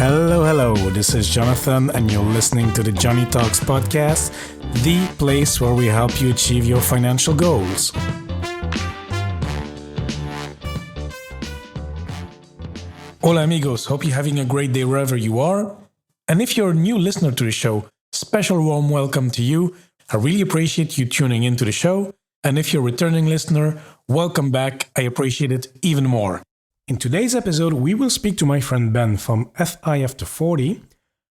Hello. This is Jonathan, and you're listening to the Johnny Talks podcast, the place where we help you achieve your financial goals. Hola, amigos. Hope you're having a great day wherever you are. And if you're a new listener to the show, special warm welcome to you. I really appreciate you tuning into the show. And if you're a returning listener, welcome back. I appreciate it even more. In today's episode, we will speak to my friend Ben from FI After 40.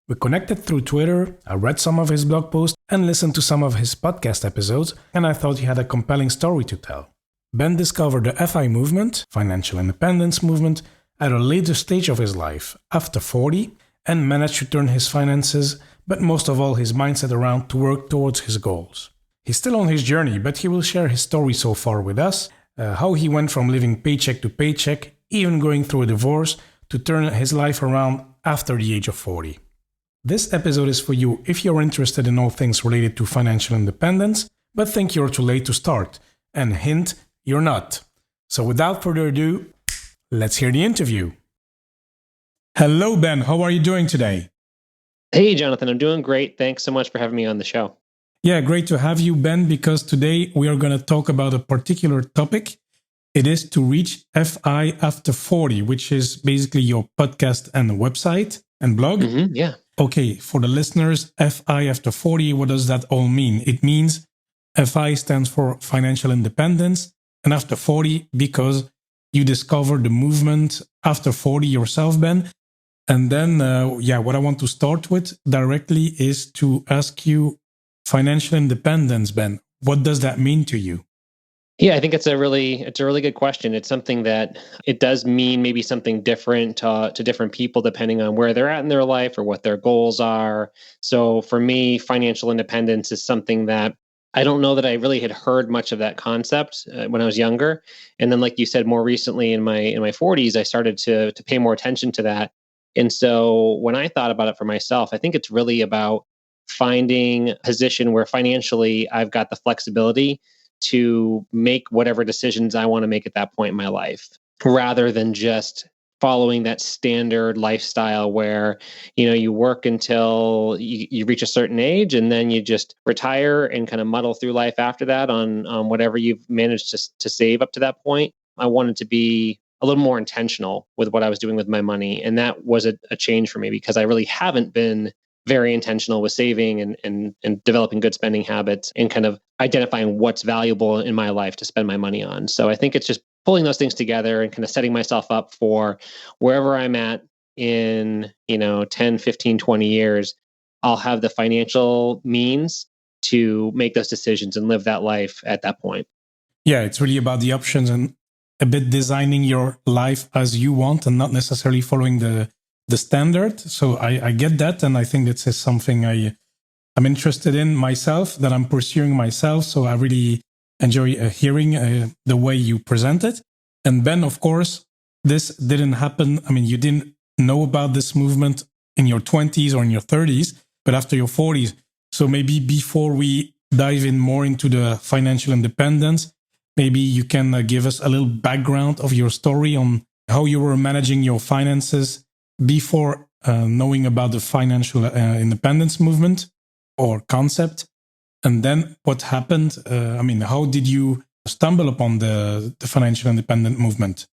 We connected through Twitter, I read some of his blog posts and listened to some of his podcast episodes, and I thought he had a compelling story to tell. Ben discovered the FI movement, financial independence movement, at a later stage of his life, after 40, and managed to turn his finances, but most of all his mindset around to work towards his goals. He's still on his journey, but he will share his story so far with us, how he went from living paycheck to paycheck, even going through a divorce, to turn his life around after the age of 40. This episode is for you if you're interested in all things related to financial independence, but think you're too late to start. And hint, you're not. So without further ado, let's hear the interview. Hello, Ben. How are you doing today? Hey, Jonathan. I'm doing great. Thanks so much for having me on the show. Yeah, great to have you, Ben, because today we are going to talk about a particular topic. It is to reach FI After 40, which is basically your podcast and website and blog. Yeah. Okay, for the listeners, FI After 40, what does that all mean? It means FI stands for financial independence, and after 40 because you discovered the movement after 40 yourself, Ben. And then, what I want to start with directly is to ask you, financial independence, Ben, what does that mean to you? Yeah, I think it's a really good question. It's something that it does mean maybe something different to different people depending on where they're at in their life or what their goals are. So for me, financial independence is something that I don't know that I really had heard much of that concept when I was younger. And then, like you said, more recently in my 40s, I started to pay more attention to that. And so when I thought about it for myself, I think it's really about finding a position where financially I've got the flexibility to make whatever decisions I want to make at that point in my life, rather than just following that standard lifestyle where, you work until you reach a certain age and then you just retire and kind of muddle through life after that on whatever you've managed to save up to that point. I wanted to be a little more intentional with what I was doing with my money. And that was a change for me because I really haven't been very intentional with saving and developing good spending habits and kind of identifying what's valuable in my life to spend my money on. So I think it's just pulling those things together and kind of setting myself up for wherever I'm at in, 10, 15, 20 years, I'll have the financial means to make those decisions and live that life at that point. Yeah, it's really about the options and a bit designing your life as you want and not necessarily following the standard. So I get that. And I think this is something I'm interested in myself, that I'm pursuing myself. So I really enjoy hearing the way you present it. And Ben, of course, this didn't happen. I mean, you didn't know about this movement in your 20s or in your 30s, but after your 40s. So maybe before we dive in more into the financial independence, maybe you can give us a little background of your story on how you were managing your finances before knowing about the financial independence movement or concept. And then what happened? How did you stumble upon the financial independent movement?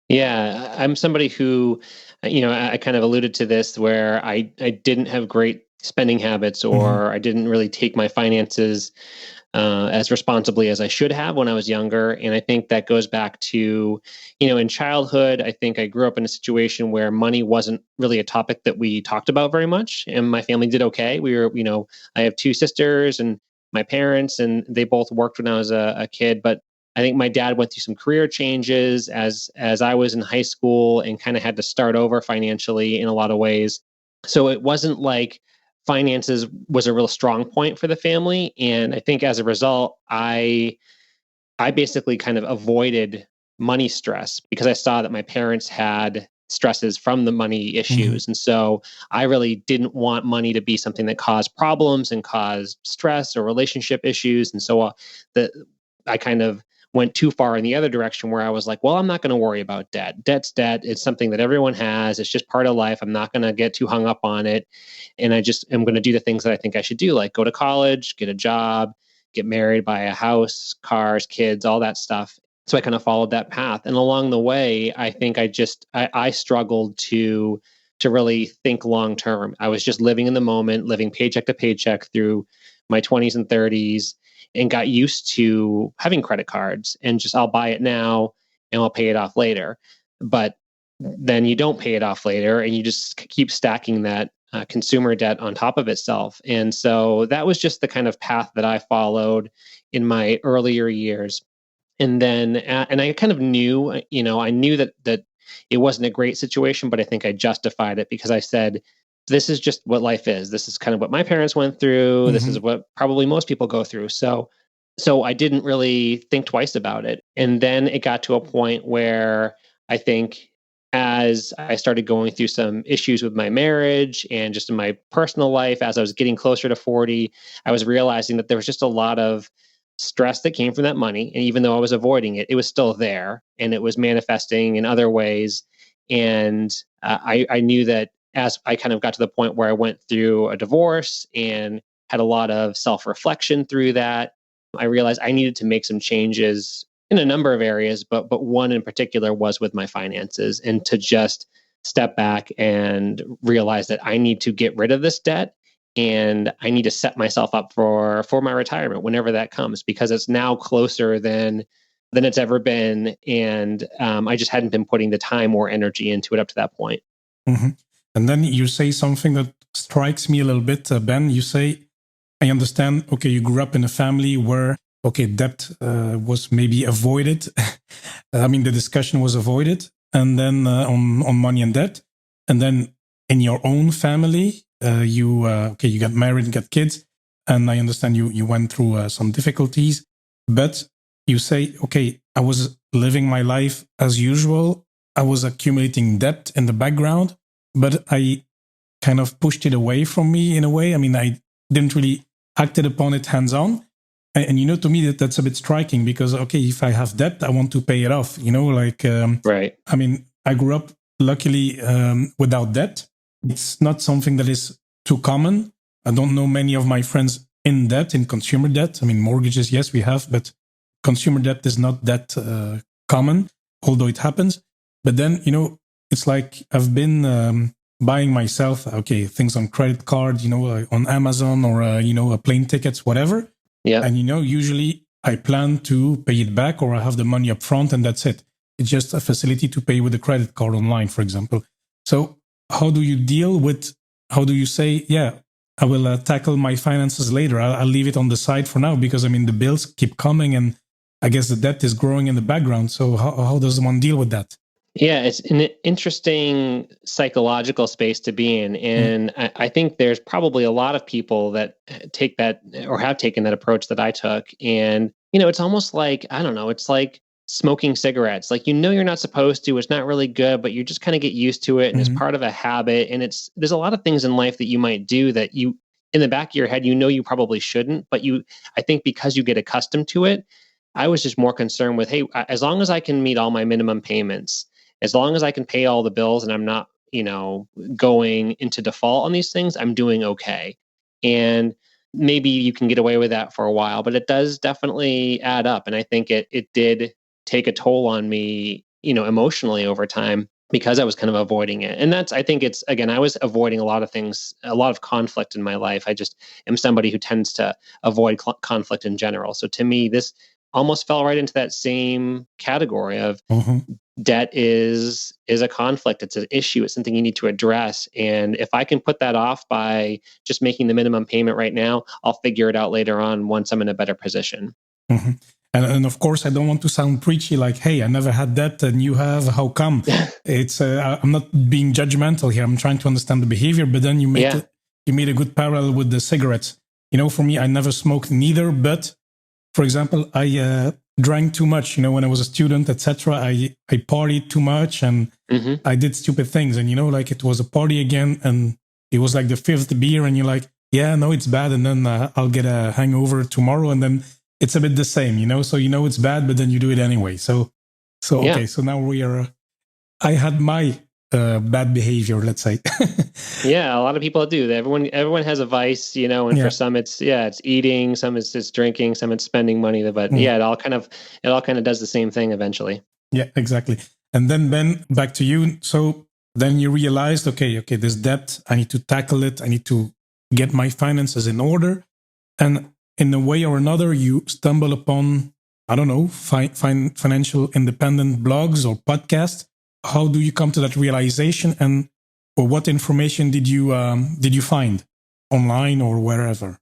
Yeah, I'm somebody who, I kind of alluded to this where I didn't have great spending habits, or I didn't really take my finances as responsibly as I should have when I was younger. And I think that goes back to, in childhood, I think I grew up in a situation where money wasn't really a topic that we talked about very much. And my family did okay. We were, I have two sisters and my parents, and they both worked when I was a kid. But I think my dad went through some career changes as I was in high school and kind of had to start over financially in a lot of ways. So it wasn't like finances was a real strong point for the family. And I think as a result, I basically kind of avoided money stress because I saw that my parents had stresses from the money issues. And so I really didn't want money to be something that caused problems and caused stress or relationship issues. And so I kind of went too far in the other direction where I was like, well, I'm not going to worry about debt. Debt's debt. It's something that everyone has. It's just part of life. I'm not going to get too hung up on it. And I just am going to do the things that I think I should do, like go to college, get a job, get married, buy a house, cars, kids, all that stuff. So I kind of followed that path. And along the way, I think I struggled to really think long term. I was just living in the moment, living paycheck to paycheck through my 20s and 30s, and got used to having credit cards and just I'll buy it now and I'll pay it off later. But then you don't pay it off later and you just keep stacking that consumer debt on top of itself. And so that was just the kind of path that I followed in my earlier years. And then, and I kind of knew, I knew that it wasn't a great situation, but I think I justified it because I said, this is just what life is. This is kind of what my parents went through. This is what probably most people go through. So I didn't really think twice about it. And then it got to a point where I think as I started going through some issues with my marriage and just in my personal life, as I was getting closer to 40, I was realizing that there was just a lot of stress that came from that money. And even though I was avoiding it, it was still there and it was manifesting in other ways. And I knew that as I kind of got to the point where I went through a divorce and had a lot of self-reflection through that, I realized I needed to make some changes in a number of areas, but one in particular was with my finances, and to just step back and realize that I need to get rid of this debt and I need to set myself up for my retirement whenever that comes, because it's now closer than it's ever been, and I just hadn't been putting the time or energy into it up to that point. And then you say something that strikes me a little bit, Ben. You say, I understand, okay, you grew up in a family where, okay, debt was maybe avoided. I mean, the discussion was avoided. And then on money and debt. And then in your own family, you got married and got kids. And I understand you went through some difficulties. But you say, okay, I was living my life as usual. I was accumulating debt in the background, but I kind of pushed it away from me in a way. I mean, I didn't really acted upon it hands-on. And to me, that's a bit striking because, okay, if I have debt, I want to pay it off, Right. I mean, I grew up luckily without debt. It's not something that is too common. I don't know many of my friends in debt, in consumer debt. I mean, mortgages, yes, we have, but consumer debt is not that common, although it happens. But then, it's like I've been buying myself, okay, things on credit card, on Amazon or, plane tickets, whatever. Yeah. And, usually I plan to pay it back or I have the money up front and that's it. It's just a facility to pay with a credit card online, for example. So how do you say, yeah, I will tackle my finances later. I'll leave it on the side for now because, I mean, the bills keep coming and I guess the debt is growing in the background. So how does one deal with that? Yeah, it's an interesting psychological space to be in. And I think there's probably a lot of people that take that or have taken that approach that I took. And, it's almost like, I don't know, it's like smoking cigarettes. Like, you're not supposed to, it's not really good, but you just kind of get used to it. And it's part of a habit. And there's a lot of things in life that you might do that you, in the back of your head, you probably shouldn't, but I think because you get accustomed to it, I was just more concerned with, hey, as long as I can meet all my minimum payments, as long as I can pay all the bills and I'm not, going into default on these things, I'm doing okay. And maybe you can get away with that for a while, but it does definitely add up. And I think it did take a toll on me, emotionally over time because I was kind of avoiding it. And I think I was avoiding a lot of things, a lot of conflict in my life. I just am somebody who tends to avoid conflict in general. So to me, this almost fell right into that same category of debt is a conflict. It's an issue. It's something you need to address. And if I can put that off by just making the minimum payment right now, I'll figure it out later on once I'm in a better position. And of course, I don't want to sound preachy like, hey, I never had that and you have, how come? It's I'm not being judgmental here. I'm trying to understand the behavior, but then you made a good parallel with the cigarettes. For me, I never smoked neither, but for example, I drank too much, when I was a student, etc. I partied too much and I did stupid things. And, it was a party again and it was like the fifth beer and you're like, yeah, no, it's bad. And then I'll get a hangover tomorrow. And then it's a bit the same, so it's bad, but then you do it anyway. So Yeah. okay, so now we are I had my bad behavior, let's say. Yeah, a lot of people do. Everyone has a vice, and for Yeah. some it's eating, some it's drinking, some it's spending money, but Mm. yeah, it all kind of does the same thing eventually. Yeah, exactly. And then Ben, back to you. So then you realized, okay, this debt, I need to tackle it. I need to get my finances in order. And in a way or another, you stumble upon, I don't know, financial independent blogs or podcasts. How do you come to that realization, and or what information did you find online or wherever?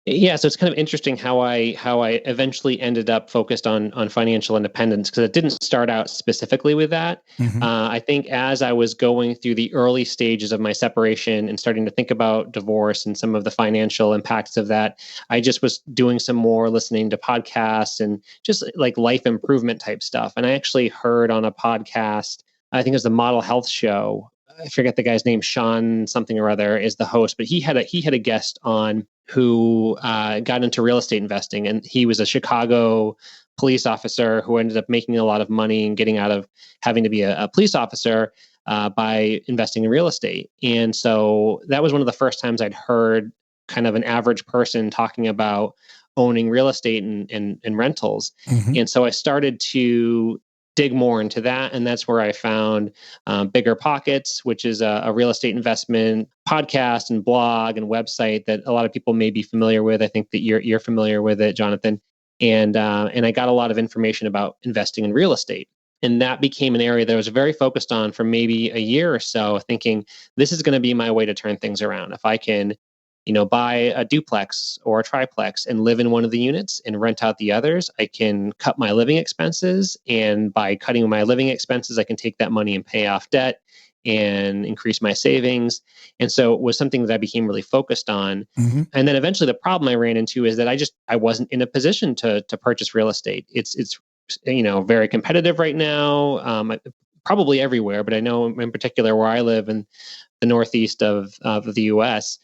Yeah, so it's kind of interesting how I eventually ended up focused on financial independence, because it didn't start out specifically with that. Mm-hmm. I think as I was going through the early stages of my separation and starting to think about divorce and some of the financial impacts of that, I just was doing some more listening to podcasts and just like life improvement type stuff. And I actually heard on a podcast, I think it was the Model Health Show. I forget the guy's name, Sean something or other is the host, but he had a guest on who got into real estate investing, and he was a Chicago police officer who ended up making a lot of money and getting out of having to be a police officer by investing in real estate. And so that was one of the first times I'd heard kind of an average person talking about owning real estate and rentals. Mm-hmm. And so I started to dig more into that. And that's where I found Bigger Pockets, which is a real estate investment podcast and blog and website that a lot of people may be familiar with. I think that you're familiar with it, Jonathan. And I got a lot of information about investing in real estate. And that became an area that I was very focused on for maybe a year or so, thinking this is going to be my way to turn things around. If I can buy a duplex or a triplex and live in one of the units and rent out the others, I can cut my living expenses. And by cutting my living expenses, I can take that money and pay off debt and increase my savings. And so it was something that I became really focused on. Mm-hmm. And then eventually the problem I ran into is that I wasn't in a position to purchase real estate. It's very competitive right now. Probably everywhere, but I know in particular where I live in the northeast of the U.S.,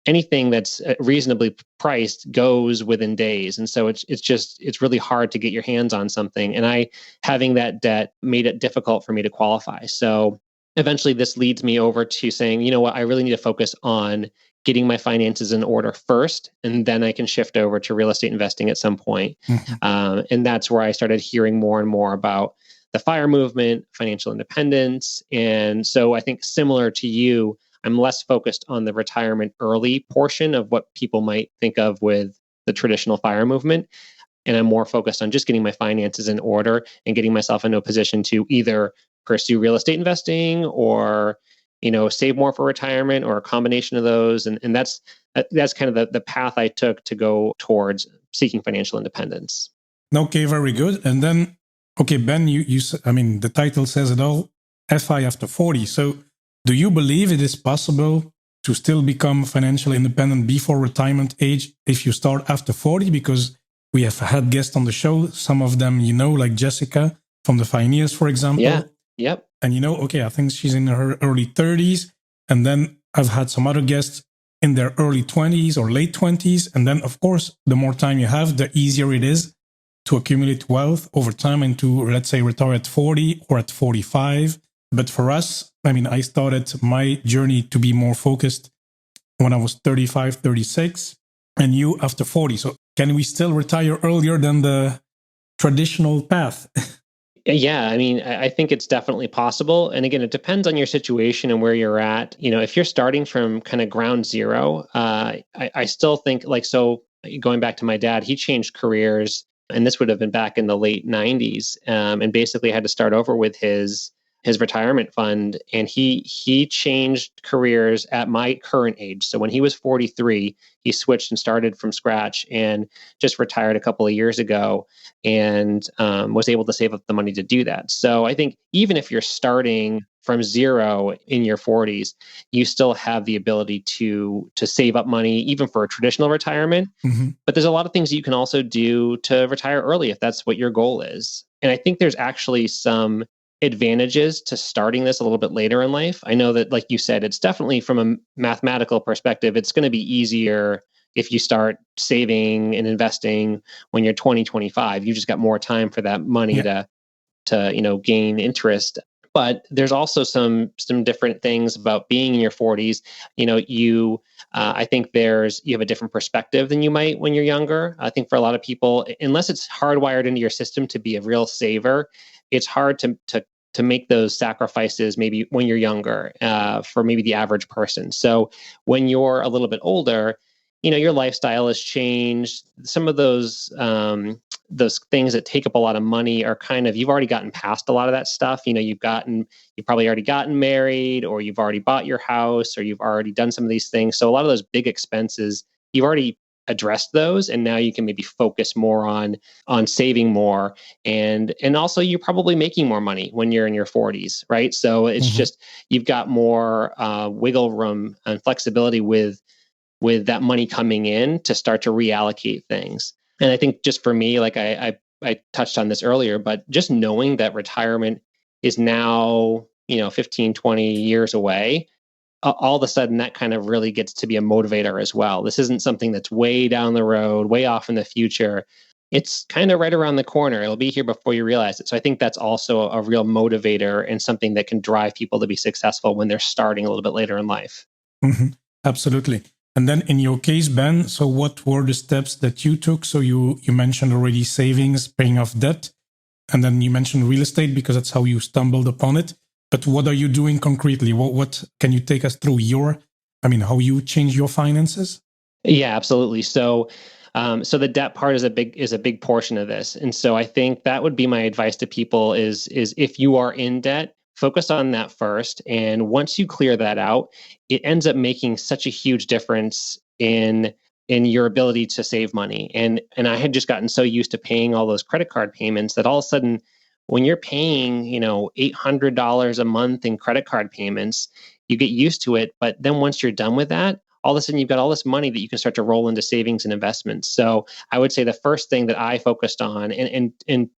anything that's reasonably priced goes within days, and so it's really hard to get your hands on something. And having that debt made it difficult for me to qualify. So eventually, this leads me over to saying, you know what, I really need to focus on getting my finances in order first, and then I can shift over to real estate investing at some point. Mm-hmm. And that's where I started hearing more and more about the FIRE movement, financial independence. And so I think similar to you, I'm less focused on the retirement early portion of what people might think of with the traditional FIRE movement. And I'm more focused on just getting my finances in order and getting myself into a position to either pursue real estate investing or save more for retirement, or a combination of those. And that's kind of the path I took to go towards seeking financial independence. Okay, very good. And then, okay, Ben, I mean, the title says it all, FI after 40. So do you believe it is possible to still become financially independent before retirement age if you start after 40? Because we have had guests on the show, some of them, like Jessica from the Pioneers, for example. Yeah. Yep. And okay, I think she's in her early 30s. And then I've had some other guests in their early 20s or late 20s. And then, of course, the more time you have, the easier it is to accumulate wealth over time and to, let's say, retire at 40 or at 45. But for us, I mean, I started my journey to be more focused when I was 35, 36, and you after 40. So can we still retire earlier than the traditional path? Yeah, I mean, I think it's definitely possible. And again, it depends on your situation and where you're at. If you're starting from kind of ground zero, I still think so going back to my dad, he changed careers, and this would have been back in the late 90s, and basically had to start over with his retirement fund. And he changed careers at my current age. So when he was 43, he switched and started from scratch and just retired a couple of years ago, and was able to save up the money to do that. So I think even if you're starting from zero in your 40s, you still have the ability to save up money even for a traditional retirement. Mm-hmm. But there's a lot of things you can also do to retire early if that's what your goal is. And I think there's actually some advantages to starting this a little bit later in life. I know that, like you said, it's definitely from a mathematical perspective, it's going to be easier, if you start saving and investing when you're 20, 25. You just got more time for that money Yeah. to gain interest. But there's also some different things about being in your 40s. You I think you have a different perspective than you might when you're younger. I think for a lot of people, unless it's hardwired into your system to be a real saver, it's hard to make those sacrifices maybe when you're younger, for maybe the average person. So when you're a little bit older, your lifestyle has changed. Some of those things that take up a lot of money are you've already gotten past a lot of that stuff. You've probably already gotten married, or you've already bought your house, or you've already done some of these things. So a lot of those big expenses, you've already addressed those, and now you can maybe focus more on saving more. And also, you're probably making more money when you're in your 40s, right? So it's Mhm. just, you've got more wiggle room and flexibility with that money coming in to start to reallocate things. And I think just for me, like I touched on this earlier, but just knowing that retirement is now, 15, 20 years away, all of a sudden that kind of really gets to be a motivator as well. This isn't something that's way down the road, way off in the future. It's kind of right around the corner. It'll be here before you realize it. So I think that's also a real motivator and something that can drive people to be successful when they're starting a little bit later in life. Mhm. Absolutely. And then in your case, Ben, so what were the steps that you took? So you mentioned already savings, paying off debt, and then you mentioned real estate because that's how you stumbled upon it. But what are you doing concretely? What can you take us through how you change your finances? Yeah, absolutely. So the debt part is a big portion of this, and so I think that would be my advice to people is if you are in debt, focus on that first, and once you clear that out, it ends up making such a huge difference in your ability to save money. And I had just gotten so used to paying all those credit card payments that all of a sudden, when you're paying $800 a month in credit card payments, you get used to it. But then once you're done with that, all of a sudden you've got all this money that you can start to roll into savings and investments. So I would say the first thing that I focused on, and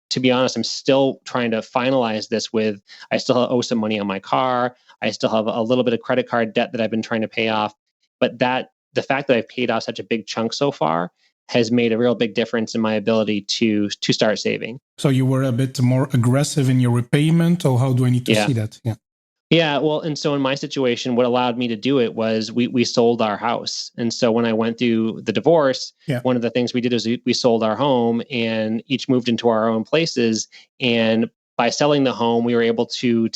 to be honest, I'm still trying to finalize this with, I still owe some money on my car. I still have a little bit of credit card debt that I've been trying to pay off. But the fact that I've paid off such a big chunk so far has made a real big difference in my ability to start saving. So you were a bit more aggressive in your repayment, or how do I need to Yeah. see that? Yeah. Yeah, well, and so in my situation, what allowed me to do it was we sold our house. And so when I went through the divorce, Yeah. one of the things we did is we sold our home and each moved into our own places. And by selling the home, we were able to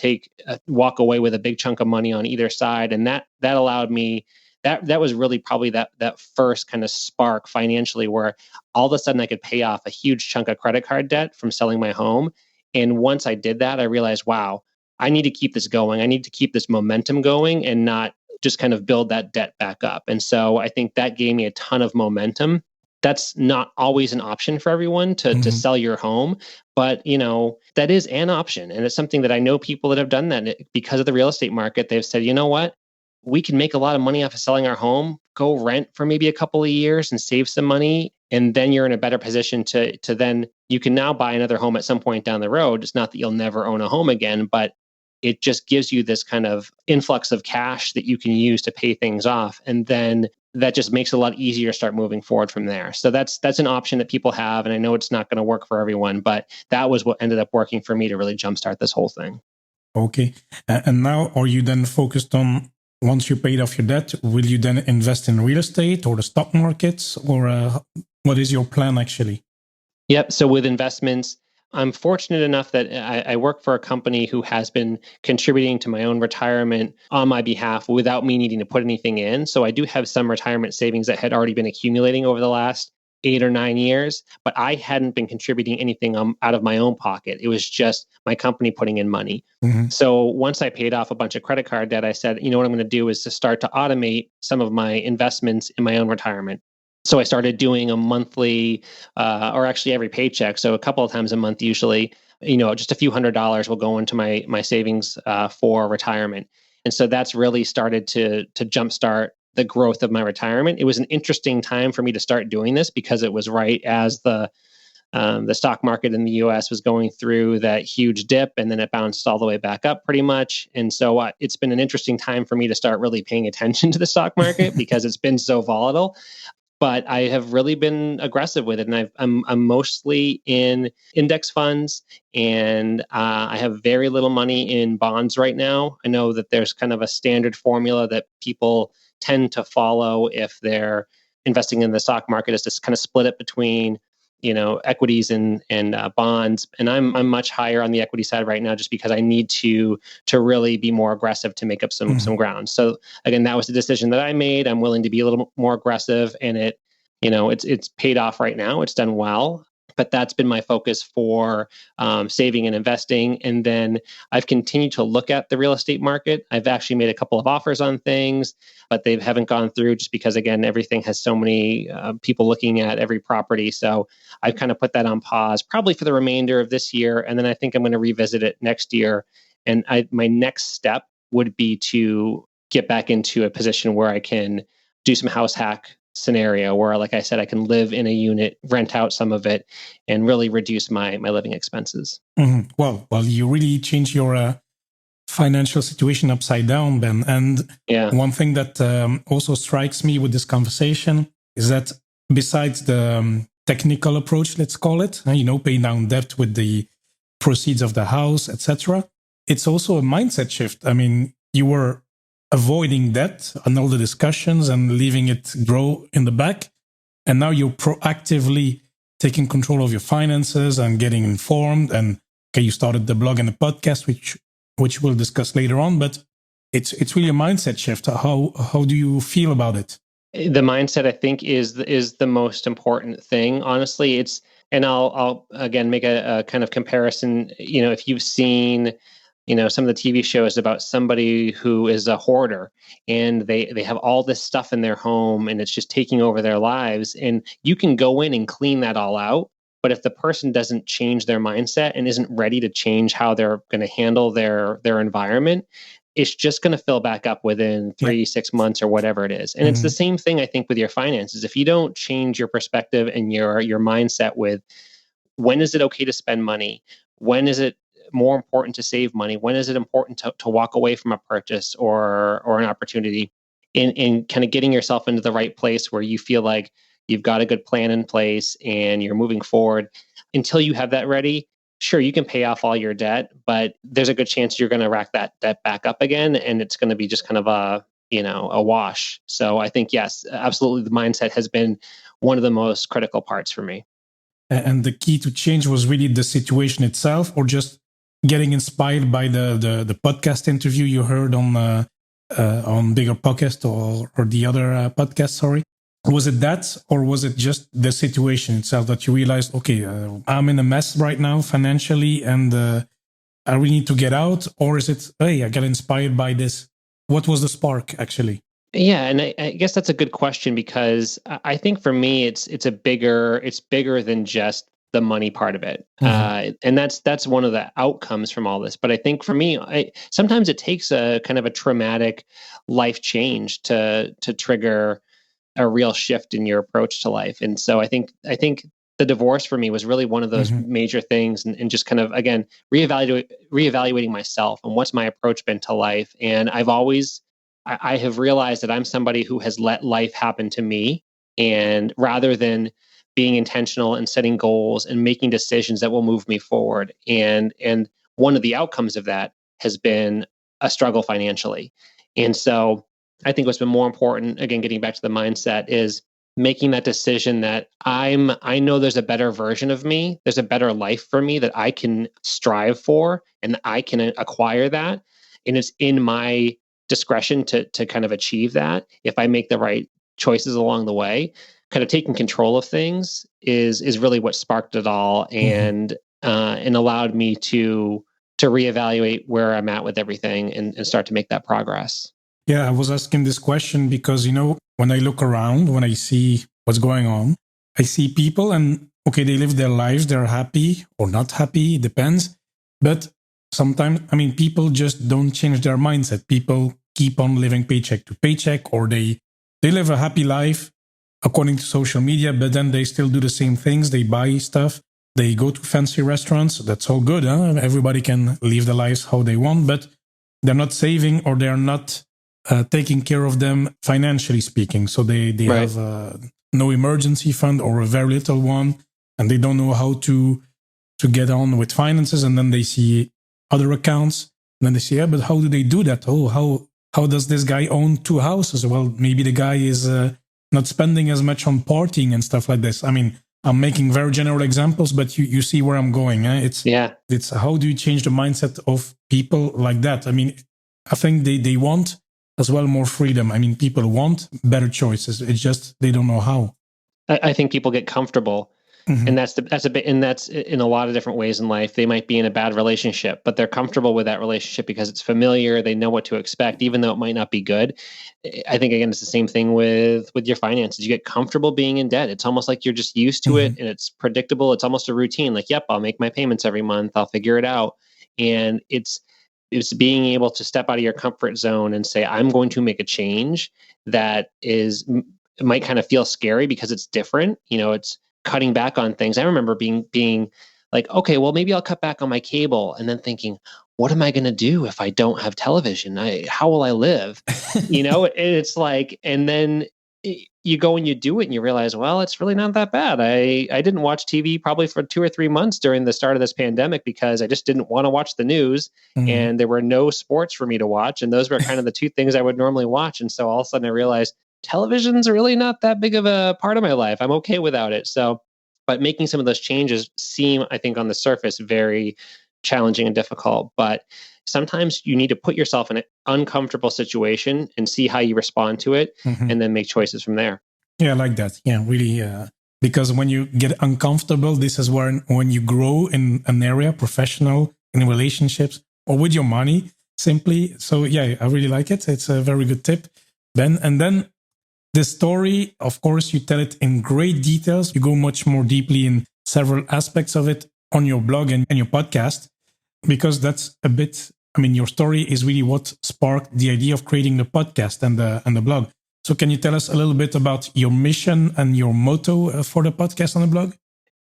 walk away with a big chunk of money on either side, and that allowed me, that was really probably that first kind of spark financially, where all of a sudden I could pay off a huge chunk of credit card debt from selling my home. And once I did that, I realized, wow, I need to keep this going. I need to keep this momentum going and not just kind of build that debt back up. And so I think that gave me a ton of momentum. That's not always an option for everyone to Mhm. sell your home, but that is an option. And it's something that I know people that have done that because of the real estate market. They've said, you know what? We can make a lot of money off of selling our home, go rent for maybe a couple of years and save some money. And then you're in a better position to then you can now buy another home at some point down the road. It's not that you'll never own a home again, but it just gives you this kind of influx of cash that you can use to pay things off. And then that just makes it a lot easier to start moving forward from there. So that's an option that people have. And I know it's not going to work for everyone, but that was what ended up working for me to really jumpstart this whole thing. Okay. And now, are you then focused on, once you paid off your debt, will you then invest in real estate or the stock markets, or what is your plan actually? Yep. So with investments, I'm fortunate enough that I work for a company who has been contributing to my own retirement on my behalf without me needing to put anything in. So I do have some retirement savings that had already been accumulating over the last 8 or 9 years, but I hadn't been contributing anything out of my own pocket. It was just my company putting in money. Mhm. So once I paid off a bunch of credit card debt, I said, you know what I'm going to do is to start to automate some of my investments in my own retirement. So I started doing a monthly, or actually every paycheck. So a couple of times a month, usually, just a few $100s will go into my savings for retirement. And so that's really started to jumpstart the growth of my retirement. It was an interesting time for me to start doing this because it was right as the stock market in the U.S. was going through that huge dip, and then it bounced all the way back up pretty much. And so it's been an interesting time for me to start really paying attention to the stock market because it's been so volatile. but I have really been aggressive with it, and I'm mostly in index funds, and I have very little money in bonds right now. I know that there's kind of a standard formula that people tend to follow if they're investing in the stock market, is to kind of split it between equities and bonds, and I'm much higher on the equity side right now, just because I need to really be more aggressive to make up some ground. So again, that was the decision that I made. I'm willing to be a little more aggressive, and it's paid off right now. It's done well. But that's been my focus for saving and investing. And then I've continued to look at the real estate market. I've actually made a couple of offers on things, but they haven't gone through, just because, again, everything has so many people looking at every property. So I've kind of put that on pause, probably for the remainder of this year. And then I think I'm going to revisit it next year. And my next step would be to get back into a position where I can do some house hack scenario where, like I said, I can live in a unit, rent out some of it, and really reduce my living expenses. Well, you really changed your financial situation upside down, Ben. And one thing that also strikes me with this conversation is that besides the technical approach, let's call it, paying down debt with the proceeds of the house, etc., it's also a mindset shift. I mean, you were avoiding debt and all the discussions and leaving it grow in the back. And now you're proactively taking control of your finances and getting informed. And you started the blog and the podcast, which we'll discuss later on. But it's really a mindset shift. How do you feel about it? The mindset, I think, is the most important thing. Honestly, and I'll again make a kind of comparison. If you've seen some of the TV shows about somebody who is a hoarder, and they have all this stuff in their home, and it's just taking over their lives, and you can go in and clean that all out. But if the person doesn't change their mindset and isn't ready to change how they're going to handle their environment, it's just going to fill back up within 3-6 months or whatever it is. And it's the same thing, I think, with your finances. If you don't change your perspective and your mindset with, when is it okay to spend money? When is it more important to save money? When is it important to walk away from a purchase or an opportunity? In kind of getting yourself into the right place where you feel like you've got a good plan in place and you're moving forward. Until you have that ready, sure, you can pay off all your debt, but there's a good chance you're going to rack that debt back up again, and it's going to be just kind of a wash. So I think, yes, absolutely, the mindset has been one of the most critical parts for me. And the key to change was really the situation itself, or just getting inspired by the podcast interview you heard on Bigger Podcast or the other podcast, sorry. Was it that, or was it just the situation itself that you realized, okay, I'm in a mess right now financially, and I really need to get out? Or is it, hey, I got inspired by this? What was the spark, actually? Yeah, and I guess that's a good question, because I think for me, it's bigger than just the money part of it, and that's one of the outcomes from all this. But I think for me, sometimes it takes a kind of a traumatic life change to trigger a real shift in your approach to life. And so I think the divorce for me was really one of those major things, and just kind of, again, reevaluating myself and what's my approach been to life. And I have realized that I'm somebody who has let life happen to me, and rather than being intentional and setting goals and making decisions that will move me forward. And one of the outcomes of that has been a struggle financially. And so I think what's been more important, again, getting back to the mindset, is making that decision that I know there's a better version of me, there's a better life for me that I can strive for, and I can acquire that. And it's in my discretion to kind of achieve that if I make the right choices along the way. Kind of taking control of things is really what sparked it all, and allowed me to reevaluate where I'm at with everything and start to make that progress. Yeah, I was asking this question because, when I look around, when I see what's going on, I see people, and okay, they live their lives, they're happy or not happy, it depends. But sometimes, people just don't change their mindset. People keep on living paycheck to paycheck, or they live a happy life according to social media, but then they still do the same things. They buy stuff, they go to fancy restaurants. That's all good. Everybody can live their lives how they want, but they're not saving, or they're not taking care of them financially speaking. So they Right. have no emergency fund or a very little one, and they don't know how to get on with finances, and then they see other accounts, and then they say, yeah, but how do they do that? Oh, how does this guy own two houses? Well, maybe the guy is not spending as much on partying and stuff like this. I mean, I'm making very general examples, but you see where I'm going. Eh? It's how do you change the mindset of people like that? I mean, I think they want as well more freedom. I mean, people want better choices. It's just they don't know how. I think people get comfortable. Mm-hmm. And that's in a lot of different ways in life. They might be in a bad relationship, but they're comfortable with that relationship because it's familiar. They know what to expect, even though it might not be good. I think, again, it's the same thing with your finances. You get comfortable being in debt. It's almost like you're just used to it, and it's predictable. It's almost a routine. Like, yep, I'll make my payments every month. I'll figure it out. And it's being able to step out of your comfort zone and say, I'm going to make a change that it might kind of feel scary because it's different. It's cutting back on things. I remember being like, okay, well, maybe I'll cut back on my cable, and then thinking, what am I going to do if I don't have television? How will I live? It's like, and then you go and you do it and you realize, well, it's really not that bad. I didn't watch TV probably for 2 or 3 months during the start of this pandemic because I just didn't want to watch the news, and there were no sports for me to watch. And those were kind of the two things I would normally watch. And so all of a sudden I realized, television's really not that big of a part of my life. I'm okay without it. So, but making some of those changes seem, I think, on the surface, very challenging and difficult. But sometimes you need to put yourself in an uncomfortable situation and see how you respond to it, and then make choices from there. Yeah, I like that. Yeah, really. Because when you get uncomfortable, this is when you grow in an area, professional, in relationships, or with your money, simply. So yeah, I really like it. It's a very good tip, Ben. And then the story, of course, you tell it in great details. You go much more deeply in several aspects of it on your blog and your podcast, because that's a bit, I mean, your story is really what sparked the idea of creating the podcast and the blog. So can you tell us a little bit about your mission and your motto for the podcast and the blog?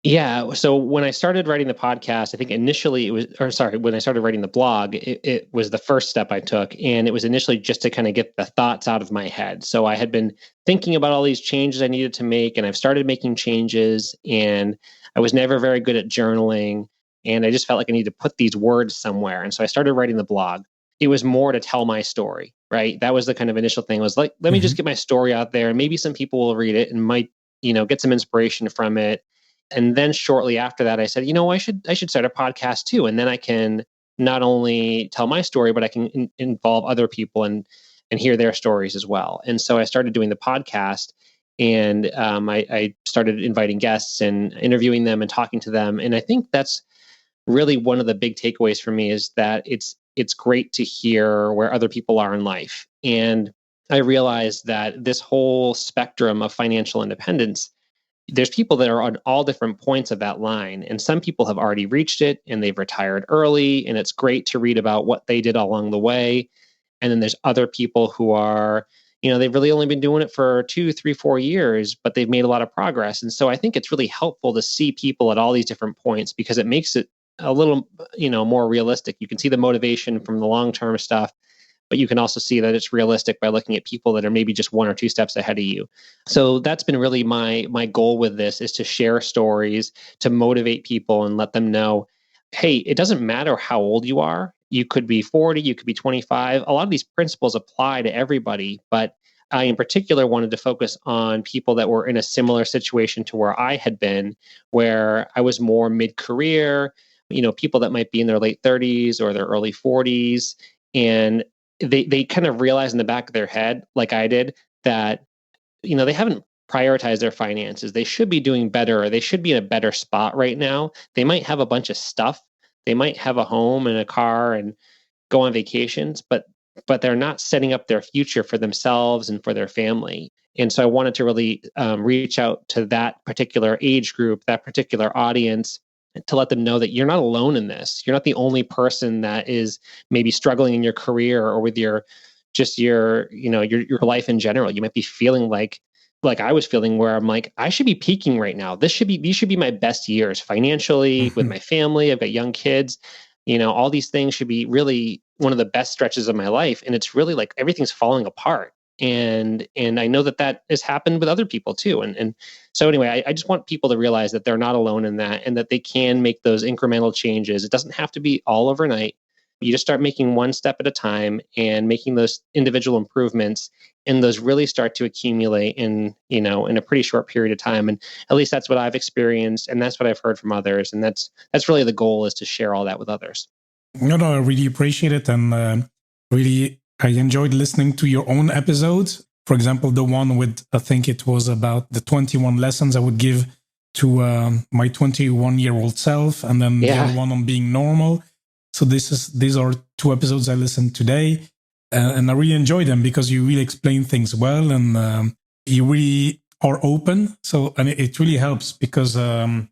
Yeah. So when I started writing the podcast, I think initially when I started writing the blog, it was the first step I took. And it was initially just to kind of get the thoughts out of my head. So I had been thinking about all these changes I needed to make, and I've started making changes, and I was never very good at journaling. And I just felt like I needed to put these words somewhere. And so I started writing the blog. It was more to tell my story, right? That was the kind of initial thing. Was like, let me just get my story out there, and maybe some people will read it and might, get some inspiration from it. And then shortly after that, I said, I should start a podcast too. And then I can not only tell my story, but I can involve other people and hear their stories as well. And so I started doing the podcast, and I started inviting guests and interviewing them and talking to them. And I think that's really one of the big takeaways for me, is that it's great to hear where other people are in life. And I realized that this whole spectrum of financial independence, there's people that are on all different points of that line. And some people have already reached it and they've retired early. And it's great to read about what they did along the way. And then there's other people who are, they've really only been doing it for 2, 3, 4 years, but they've made a lot of progress. And so I think it's really helpful to see people at all these different points, because it makes it a little, more realistic. You can see the motivation from the long-term stuff, but you can also see that it's realistic by looking at people that are maybe just 1 or 2 steps ahead of you. So that's been really my goal with this, is to share stories, to motivate people and let them know, hey, it doesn't matter how old you are. You could be 40, you could be 25. A lot of these principles apply to everybody, but I in particular wanted to focus on people that were in a similar situation to where I had been, where I was more mid-career, people that might be in their late 30s or their early 40s. And they kind of realize in the back of their head, like I did, that, they haven't prioritized their finances. They should be doing better, or they should be in a better spot right now. They might have a bunch of stuff. They might have a home and a car and go on vacations, but they're not setting up their future for themselves and for their family. And so I wanted to really reach out to that particular age group, that particular audience, to let them know that you're not alone in this. You're not the only person that is maybe struggling in your career or with your life in general. You might be feeling like I was feeling, where I'm like, I should be peaking right now. These should be my best years financially, with my family. I've got young kids. All these things should be really one of the best stretches of my life. And it's really like everything's falling apart. And I know that has happened with other people too. And so anyway, I just want people to realize that they're not alone in that, and that they can make those incremental changes. It doesn't have to be all overnight. You just start making one step at a time and making those individual improvements, and those really start to accumulate in a pretty short period of time. And at least that's what I've experienced, and that's what I've heard from others. And that's really the goal, is to share all that with others. No, I really appreciate it. And really, I enjoyed listening to your own episodes. For example, the one with, I think it was about the 21 lessons I would give to my 21-year-old self, and then the other one on being normal. So these are two episodes I listened today, and I really enjoy them because you really explain things well, and you really are open. So, and it really helps because I'm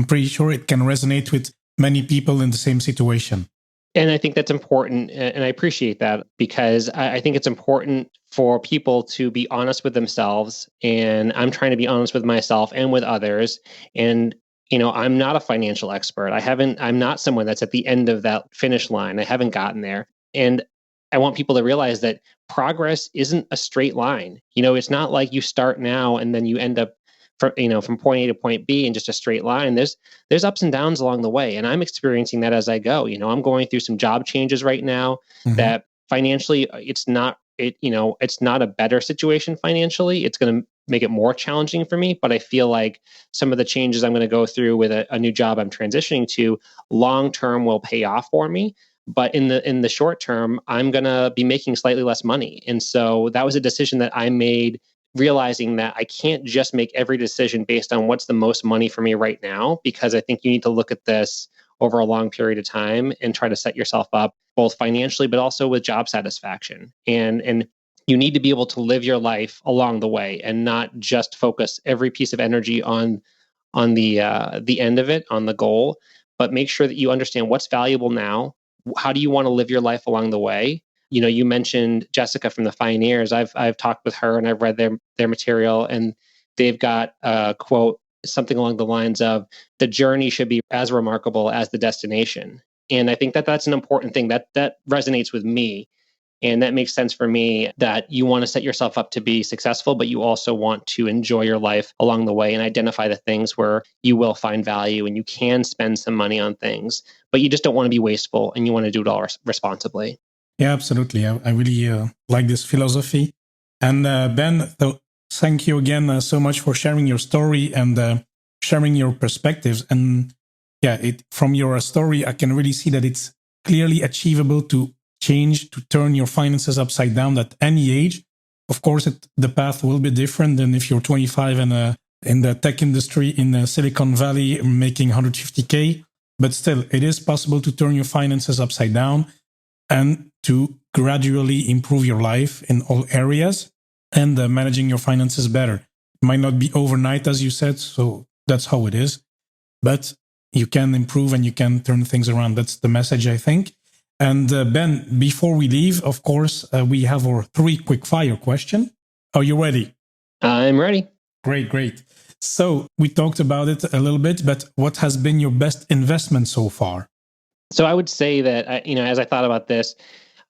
pretty sure it can resonate with many people in the same situation. And I think that's important. And I appreciate that, because I think it's important for people to be honest with themselves. And I'm trying to be honest with myself and with others. And I'm not a financial expert. I'm not someone that's at the end of that finish line. I haven't gotten there. And I want people to realize that progress isn't a straight line. It's not like you start now and then you end up from point A to point B in just a straight line. There's ups and downs along the way. And I'm experiencing that as I go. I'm going through some job changes right now that financially it's not a better situation financially. It's going to make it more challenging for me. But I feel like some of the changes I'm going to go through with a new job I'm transitioning to long term will pay off for me. But in the short term, I'm going to be making slightly less money. And so that was a decision that I made, realizing that I can't just make every decision based on what's the most money for me right now, because I think you need to look at this over a long period of time and try to set yourself up both financially, but also with job satisfaction. And you need to be able to live your life along the way and not just focus every piece of energy on the end of it, on the goal, but make sure that you understand what's valuable now. How do you want to live your life along the way? You mentioned Jessica from the Pioneers. I've talked with her and I've read their material, and they've got a quote, something along the lines of, the journey should be as remarkable as the destination. And I think that that's an important thing that resonates with me. And that makes sense for me, that you want to set yourself up to be successful, but you also want to enjoy your life along the way and identify the things where you will find value and you can spend some money on things, but you just don't want to be wasteful and you want to do it all responsibly. Yeah, absolutely. I really like this philosophy. And Ben, thank you again so much for sharing your story and sharing your perspectives. And yeah, from your story, I can really see that it's clearly achievable to turn your finances upside down at any age. Of course, the path will be different than if you're 25 and in the tech industry in Silicon Valley making 150K. But still, it is possible to turn your finances upside down and to gradually improve your life in all areas and managing your finances better. It might not be overnight, as you said, so that's how it is. But you can improve and you can turn things around. That's the message, I think. And Ben, before we leave, of course, we have our 3 quick fire question. Are you ready? I'm ready. Great. So we talked about it a little bit, but what has been your best investment so far? So I would say that, as I thought about this,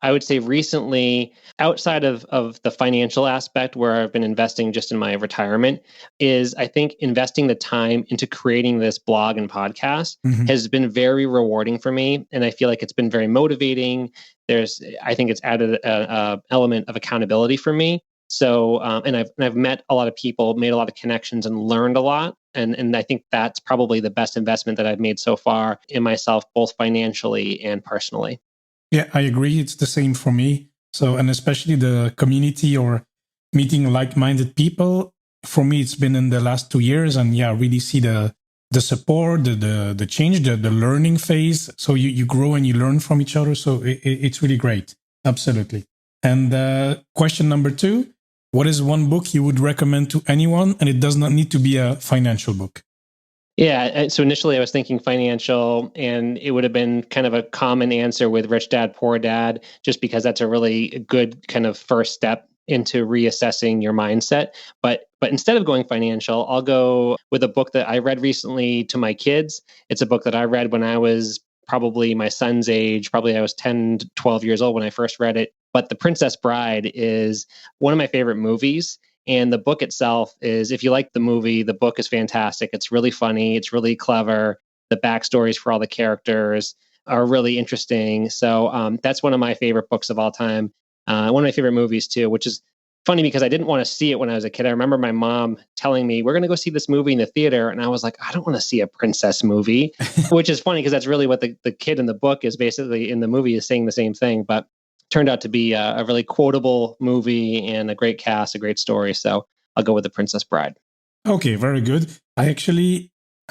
I would say recently, outside of the financial aspect where I've been investing just in my retirement, is I think investing the time into creating this blog and podcast has been very rewarding for me. And I feel like it's been very motivating. I think it's added a element of accountability for me. So, and I've met a lot of people, made a lot of connections, and learned a lot. And I think that's probably the best investment that I've made so far in myself, both financially and personally. Yeah, I agree. It's the same for me. So, and especially the community or meeting like-minded people. For me, it's been in the last 2 years, and yeah, really see the support, the change, the learning phase. So you grow and you learn from each other. So it's really great. Absolutely. And question number 2, what is one book you would recommend to anyone? And it does not need to be a financial book. Yeah. So initially I was thinking financial, and it would have been kind of a common answer with Rich Dad, Poor Dad, just because that's a really good kind of first step into reassessing your mindset. But instead of going financial, I'll go with a book that I read recently to my kids. It's a book that I read when I was probably my son's age. Probably I was 10 to 12 years old when I first read it. But The Princess Bride is one of my favorite movies. And the book itself is, if you like the movie, the book is fantastic. It's really funny. It's really clever. The backstories for all the characters are really interesting. So that's one of my favorite books of all time. One of my favorite movies too, which is funny because I didn't want to see it when I was a kid. I remember my mom telling me, we're going to go see this movie in the theater. And I was like, I don't want to see a princess movie, which is funny because that's really what the kid in the book is basically in the movie is saying the same thing. But turned out to be a really quotable movie and a great cast, a great story. So I'll go with The Princess Bride. Okay, very good. I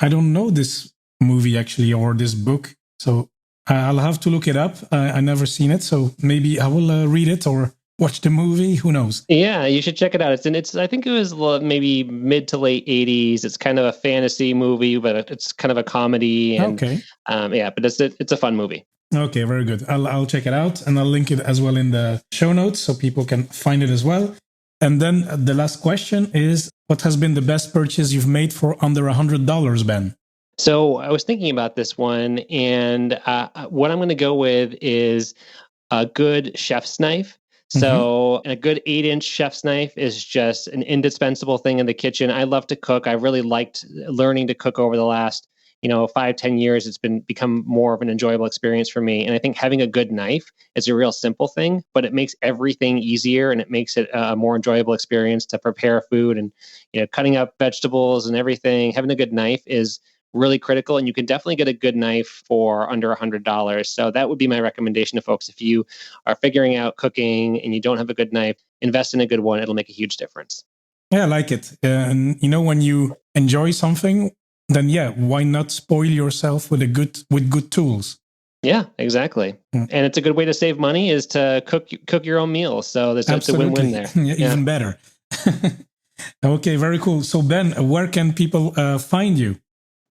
don't know this movie actually or this book. So I'll have to look it up. I never seen it. So maybe I will read it or watch the movie. Who knows? Yeah, you should check it out. It's I think it was maybe mid to late 80s. It's kind of a fantasy movie, but it's kind of a comedy. And, okay. But it's a fun movie. Okay, very good. I'll check it out and I'll link it as well in the show notes so people can find it as well. And then the last question is, what has been the best purchase you've made for under $100, Ben? So I was thinking about this one, and what I'm going to go with is a good chef's knife. So a good 8-inch chef's knife is just an indispensable thing in the kitchen. I love to cook. I really liked learning to cook over the last 5-10 years. It's become more of an enjoyable experience for me. And I think having a good knife is a real simple thing, but it makes everything easier and it makes it a more enjoyable experience to prepare food and, cutting up vegetables and everything. Having a good knife is really critical, and you can definitely get a good knife for under $100. So that would be my recommendation to folks. If you are figuring out cooking and you don't have a good knife, invest in a good one. It'll make a huge difference. Yeah, I like it. And when you enjoy something, then why not spoil yourself with good tools? Yeah, exactly. And it's a good way to save money is to cook your own meals. So there's a win-win there. Even better. Okay, very cool. So Ben, where can people find you?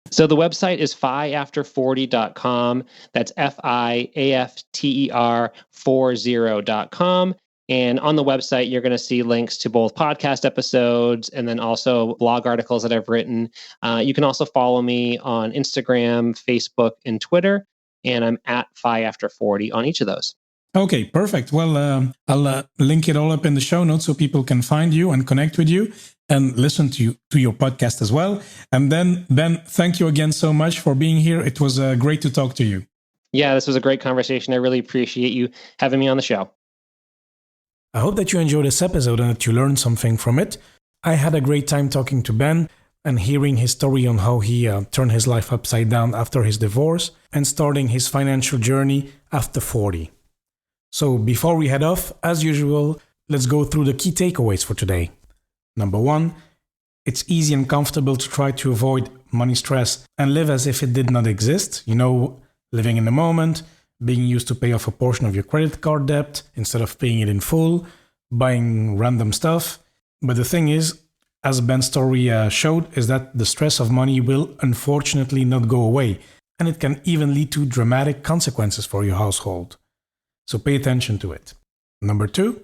So the website is fiafter40.com. That's FIAFTER40.com. And on the website, you're going to see links to both podcast episodes and then also blog articles that I've written. You can also follow me on Instagram, Facebook, and Twitter. And I'm at FIAFter40 on each of those. Okay, perfect. Well, I'll link it all up in the show notes so people can find you and connect with you and listen to your podcast as well. And then, Ben, thank you again so much for being here. It was great to talk to you. Yeah, this was a great conversation. I really appreciate you having me on the show. I hope that you enjoyed this episode and that you learned something from it. I had a great time talking to Ben and hearing his story on how he turned his life upside down after his divorce and starting his financial journey after 40. So before we head off, as usual, let's go through the key takeaways for today. Number 1, it's easy and comfortable to try to avoid money stress and live as if it did not exist. Living in the moment, being used to pay off a portion of your credit card debt instead of paying it in full, buying random stuff. But the thing is, as Ben's story showed, is that the stress of money will unfortunately not go away, and it can even lead to dramatic consequences for your household. So pay attention to it. Number 2,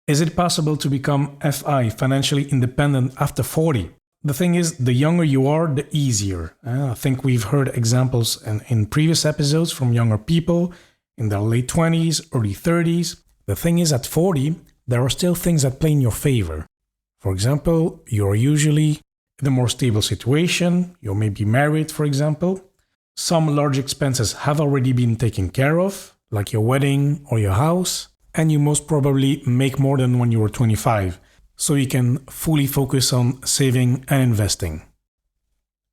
is it possible to become FI, financially independent, after 40? The thing is, the younger you are, the easier. I think we've heard examples in previous episodes from younger people in their late 20s, early 30s. The thing is, at 40, there are still things that play in your favor. For example, you're usually in a more stable situation. You're maybe married, for example. Some large expenses have already been taken care of, like your wedding or your house. And you most probably make more than when you were 25. So you can fully focus on saving and investing.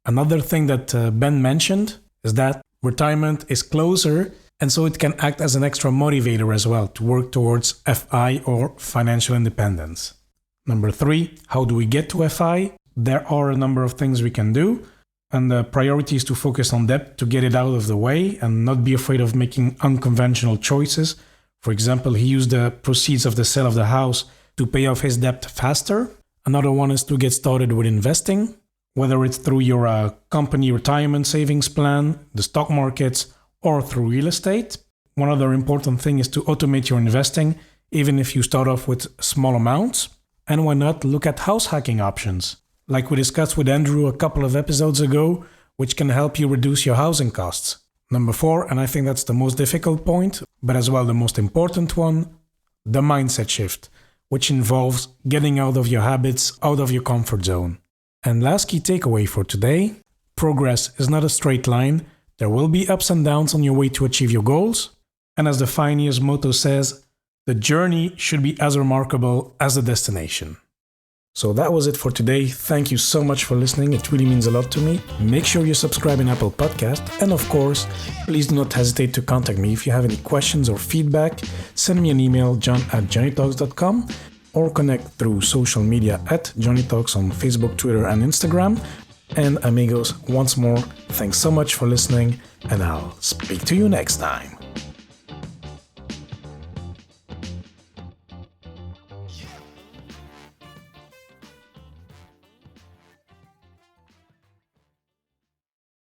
Another thing that Ben mentioned is that retirement is closer, and so it can act as an extra motivator as well to work towards FI or financial independence. Number 3, how do we get to FI? There are a number of things we can do, and the priority is to focus on debt to get it out of the way and not be afraid of making unconventional choices. For example, he used the proceeds of the sale of the house to pay off his debt faster. Another one is to get started with investing, whether it's through your company retirement savings plan, the stock markets, or through real estate. One other important thing is to automate your investing, even if you start off with small amounts. And why not look at house hacking options, like we discussed with Andrew a couple of episodes ago, which can help you reduce your housing costs. Number 4, and I think that's the most difficult point, but as well the most important one, the mindset shift, which involves getting out of your habits, out of your comfort zone. And last key takeaway for today, progress is not a straight line. There will be ups and downs on your way to achieve your goals. And as the Pioneer's motto says, the journey should be as remarkable as the destination. So that was it for today. Thank you so much for listening. It really means a lot to me. Make sure you subscribe in Apple Podcast. And of course, please do not hesitate to contact me if you have any questions or feedback. Send me an email, john@johnnytalks.com, or connect through social media at Johnny Talks on Facebook, Twitter, and Instagram. And amigos, once more, thanks so much for listening, and I'll speak to you next time.